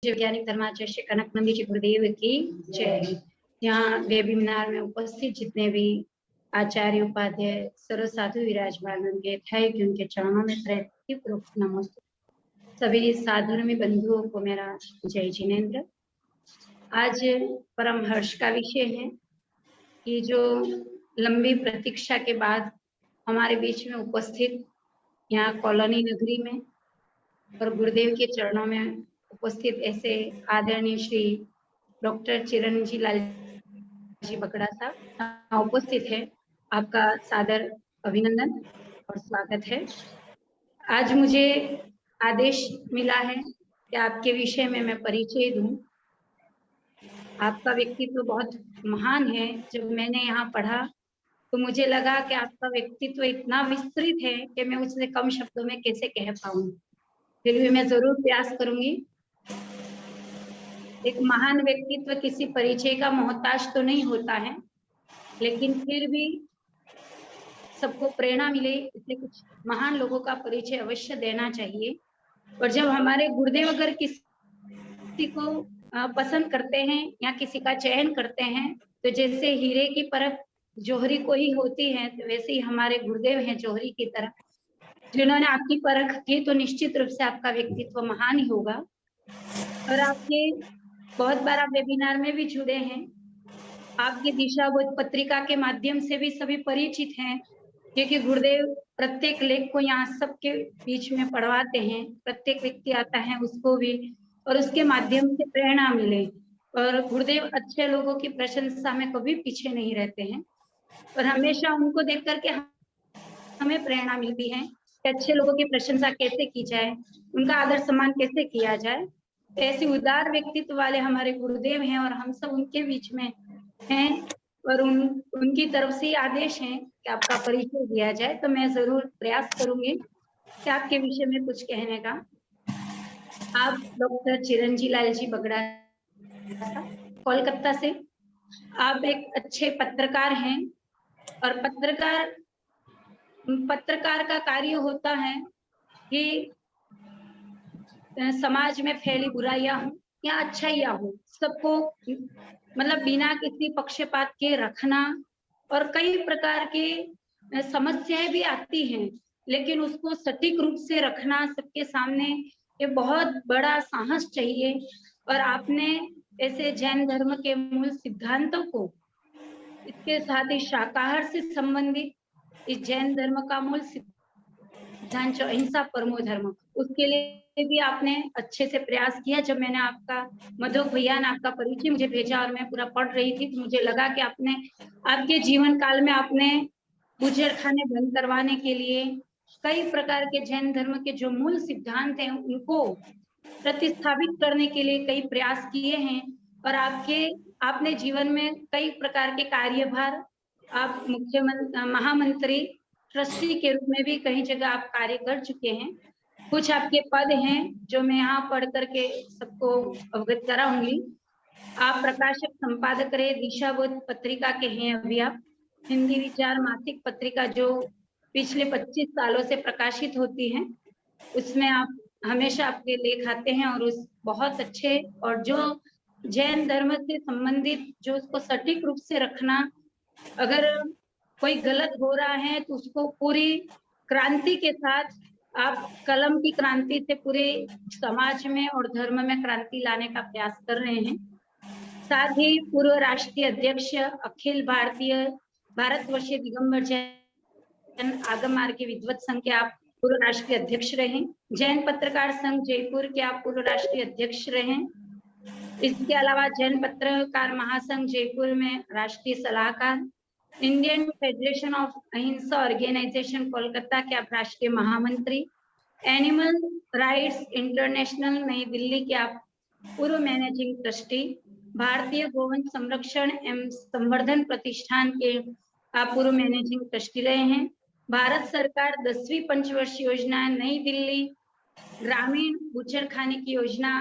वैज्ञानिक धर्माचार्य कनक नंदी जी गुरुदेव की जय। यहाँ वेबिनार में उपस्थित जितने भी आचार्य उपाध्याय सर्व साधु विराजमान होंगे थे कि उनके चरणों में प्रेमपूर्वक नमस्ते। सभी साधुर्मी बंधुओं को मेरा जय जिनेन्द्र। आज परम हर्ष का विषय है कि जो लंबी प्रतीक्षा के बाद हमारे बीच में उपस्थित यहाँ कॉलोनी नगरी में और गुरुदेव के चरणों में उपस्थित ऐसे आदरणीय श्री डॉक्टर चिरंजी लाल जी बगड़ा साहब उपस्थित है। आपका सादर अभिनंदन और स्वागत है। आज मुझे आदेश मिला है कि आपके विषय में मैं परिचय दूं। आपका व्यक्तित्व बहुत महान है। जब मैंने यहाँ पढ़ा तो मुझे लगा कि आपका व्यक्तित्व इतना विस्तृत है कि मैं उसे कम शब्दों में कैसे कह पाऊं। फिर भी मैं जरूर प्रयास करूंगी। एक महान व्यक्तित्व किसी परिचय का मोहताज तो नहीं होता है, लेकिन फिर भी सबको प्रेरणा मिले इसलिए कुछ महान लोगों का परिचय अवश्य देना चाहिए। और जब हमारे गुरुदेव अगर किसी को पसंद करते हैं या किसी का चयन करते हैं तो जैसे हीरे की परख जौहरी को ही होती है, तो वैसे ही हमारे गुरुदेव हैं जौहरी की तरह। जिन्होंने आपकी परख की तो निश्चित रूप से आपका व्यक्तित्व महान ही होगा। और आपके बहुत बार आप वेबिनार में भी जुड़े हैं। आपकी दिशाबोध पत्रिका के माध्यम से भी सभी परिचित हैं, क्योंकि गुरुदेव प्रत्येक लेख को यहाँ सबके बीच में पढ़वाते हैं। प्रत्येक व्यक्ति आता है उसको भी और उसके माध्यम से प्रेरणा मिले। और गुरुदेव अच्छे लोगों की प्रशंसा में कभी पीछे नहीं रहते हैं और हमेशा उनको देख करके हमें प्रेरणा मिलती है कि अच्छे लोगों की प्रशंसा कैसे की जाए, उनका आदर सम्मान कैसे किया जाए। ऐसे उदार व्यक्तित्व वाले हमारे गुरुदेव हैं और हम सब उनके बीच में हैं और उनकी तरफ से आदेश है कि आपका परिचय दिया जाए। तो मैं जरूर प्रयास करूंगी कि आपके विषय में कुछ कहने का। आप डॉक्टर चिरंजी लाल जी बगड़ा कोलकाता से आप एक अच्छे पत्रकार हैं और पत्रकार का कार्य होता है कि समाज में फैली बुराइयां हो या अच्छाइयां हो सबको मतलब बिना किसी पक्षपात के रखना। और कई प्रकार की समस्याएं भी आती हैं, लेकिन उसको सटीक रूप से रखना सबके सामने ये बहुत बड़ा साहस चाहिए। और आपने ऐसे जैन धर्म के मूल सिद्धांतों को, इसके साथ ही शाकाहार से संबंधित इस जैन धर्म का मूल सिद्धांत जो अहिंसा परमो धर्म, उसके लिए भी आपने अच्छे से प्रयास किया। जब मैंने आपका मधु भैया ने आपका परिचय मुझे भेजा और मैं पूरा पढ़ रही थी तो मुझे लगा कि आपने आपके जीवन काल में आपने बूचड़खाने बंद करवाने के लिए कई प्रकार के जैन धर्म के जो मूल सिद्धांत हैं उनको प्रतिस्थापित करने के लिए कई प्रयास किए हैं। और आपने जीवन में कई प्रकार के कार्यभार, आप महामंत्री ट्रस्टी के रूप में भी कई जगह आप कार्य कर चुके हैं। कुछ आपके पद हैं जो मैं यहाँ पढ़ करके सबको अवगत कराऊंगी। आप प्रकाशक संपादक रहे दिशाबोध पत्रिका के हैं। अभी आप हिंदी विचार मासिक पत्रिका जो पिछले 25 सालों से प्रकाशित होती है उसमें आप हमेशा आपके लेख आते हैं और उस बहुत अच्छे और जो जैन धर्म से संबंधित जो उसको सटीक रूप से रखना, अगर कोई गलत हो रहा है तो उसको पूरी क्रांति के साथ आप कलम की क्रांति से पूरे समाज में और धर्म में क्रांति लाने का प्रयास कर रहे हैं। साथ ही पूर्व राष्ट्रीय अध्यक्ष अखिल भारतीय भारतवर्षीय दिगंबर जैन आगम मार्ग के विद्वत संघ के आप पूर्व राष्ट्रीय अध्यक्ष रहे। जैन पत्रकार संघ जयपुर के आप पूर्व राष्ट्रीय अध्यक्ष रहे। इसके अलावा जैन पत्रकार महासंघ जयपुर में राष्ट्रीय सलाहकार, इंडियन फेडरेशन ऑफ अहिंसा ऑर्गेनाइजेशन कोलकाता के आप राष्ट्रीय महामंत्री, एनिमल राइट्स इंटरनेशनल नई दिल्ली के आप पूर्व मैनेजिंग ट्रस्टी, भारतीय गोवंश संरक्षण एवं संवर्धन प्रतिष्ठान के आप पूर्व मैनेजिंग ट्रस्टी रहे हैं। भारत सरकार 10वीं पंचवर्षीय योजना नई दिल्ली ग्रामीण बूचड़खाने की योजना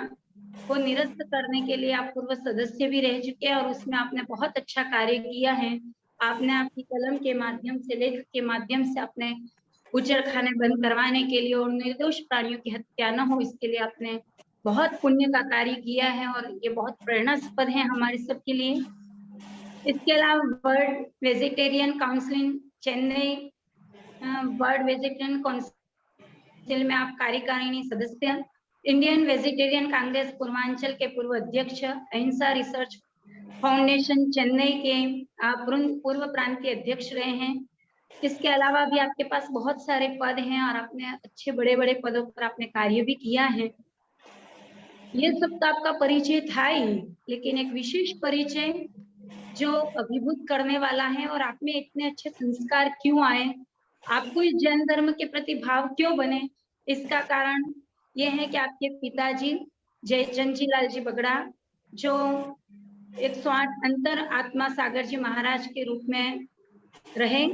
को निरस्त करने के लिए आप पूर्व सदस्य भी रह चुके हैं और उसमें आपने बहुत अच्छा कार्य किया है। आपने आपकी कलम के माध्यम से, लेख के माध्यम से अपने बूचड़खाने बंद करवाने के लिए और निर्दोष प्राणियों की हत्या न हो इसके लिए आपने बहुत पुण्य का कार्य किया है और ये बहुत प्रेरणास्पद है हमारे सबके लिए। इसके अलावा world vegetarian council Chennai, world vegetarian council में आप कार्यकारिणी सदस्य, इंडियन वेजिटेरियन कांग्रेस पूर्वांचल के पूर्व अध्यक्ष, अहिंसा रिसर्च फाउंडेशन चेन्नई के आप पूर्व प्रांतीय अध्यक्ष रहे हैं। इसके अलावा भी आपके पास बहुत सारे पद हैं और आपने अच्छे बड़े-बड़े पदों पर आपने कार्य भी किया है। ये सब तो आपका परिचय था ही, लेकिन एक विशेष परिचय जो अभिभूत करने वाला है और आप में इतने अच्छे संस्कार क्यों आए, आपको इस जैन धर्म के प्रति भाव क्यों बने, इसका कारण ये है कि आपके पिताजी जयचंद जी लाल जी बगड़ा, जो 108 अंतर आत्मा सागर जी महाराज के रूप में रहे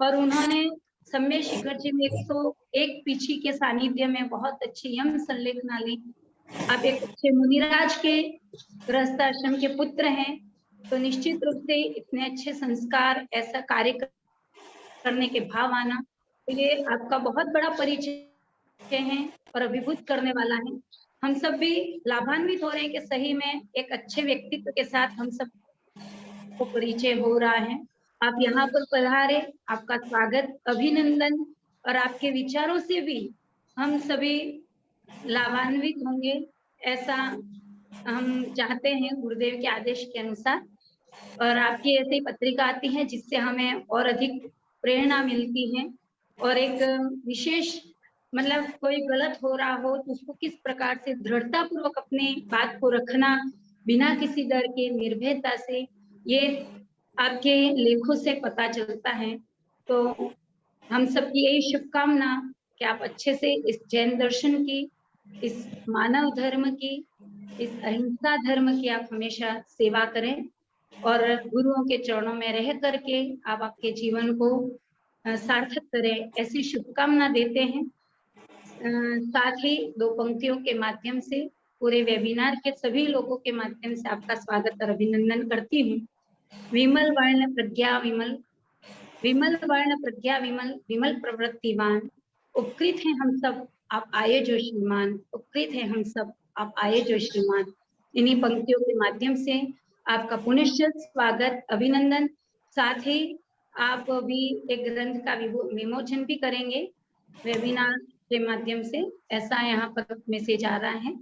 और उन्होंने सम्य शिखर जी में 101 पीछी के सानिध्य में बहुत अच्छी यम संलेखना ली। आप एक अच्छे मुनिराज के गृहस्थ आश्रम के पुत्र हैं, तो निश्चित रूप से इतने अच्छे संस्कार, ऐसा कार्य करने के भाव आना, तो ये आपका बहुत बड़ा परिचय है और अभिभूत करने वाला है। हम सब भी लाभान्वित हो रहे हैं कि सही में एक अच्छे व्यक्तित्व के साथ हम सब को परिचय हो रहा है। आप यहाँ पर पधारे, आपका स्वागत, अभिनंदन, और आपके विचारों से भी हम सभी लाभान्वित होंगे, ऐसा हम चाहते हैं गुरुदेव के आदेश के अनुसार। और आपकी ऐसी पत्रिका आती है जिससे हमें और अधिक प्रेरणा मिलती है और एक विशेष मतलब कोई गलत हो रहा हो तो उसको किस प्रकार से दृढ़ता पूर्वक अपनी बात को रखना बिना किसी डर के, निर्भयता से, ये आपके लेखों से पता चलता है। तो हम सबकी यही शुभकामना कि आप अच्छे से इस जैन दर्शन की, इस मानव धर्म की, इस अहिंसा धर्म की आप हमेशा सेवा करें और गुरुओं के चरणों में रह करके आप आपके जीवन को सार्थक करें, ऐसी शुभकामना देते हैं। साथ ही 2 पंक्तियों के माध्यम से पूरे वेबिनार के सभी लोगों के माध्यम से आपका स्वागत और अभिनंदन करती हूँ। विमल वर्ण प्रज्ञा विमल, विमल वर्ण प्रज्ञा विमल, विमल प्रवृत्तिवान, उपकृत हैं हम सब आप आए जो श्रीमान, उपकृत हैं हम सब आप आए जो श्रीमान। इन्हीं पंक्तियों के माध्यम से आपका पुनश्च स्वागत, अभिनंदन। साथ ही आप भी एक ग्रंथ का विमोचन भी करेंगे वेबिनार के माध्यम से, ऐसा यहाँ पर मैसेज आ रहा है।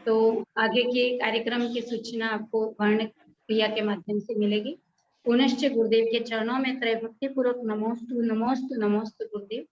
तो आगे के कार्यक्रम की सूचना आपको वर्ण क्रिया के माध्यम से मिलेगी। पुनश्च गुरुदेव के चरणों में त्रय भक्ति पूर्वक नमोस्तु नमोस्तु नमोस्तु गुरुदेव।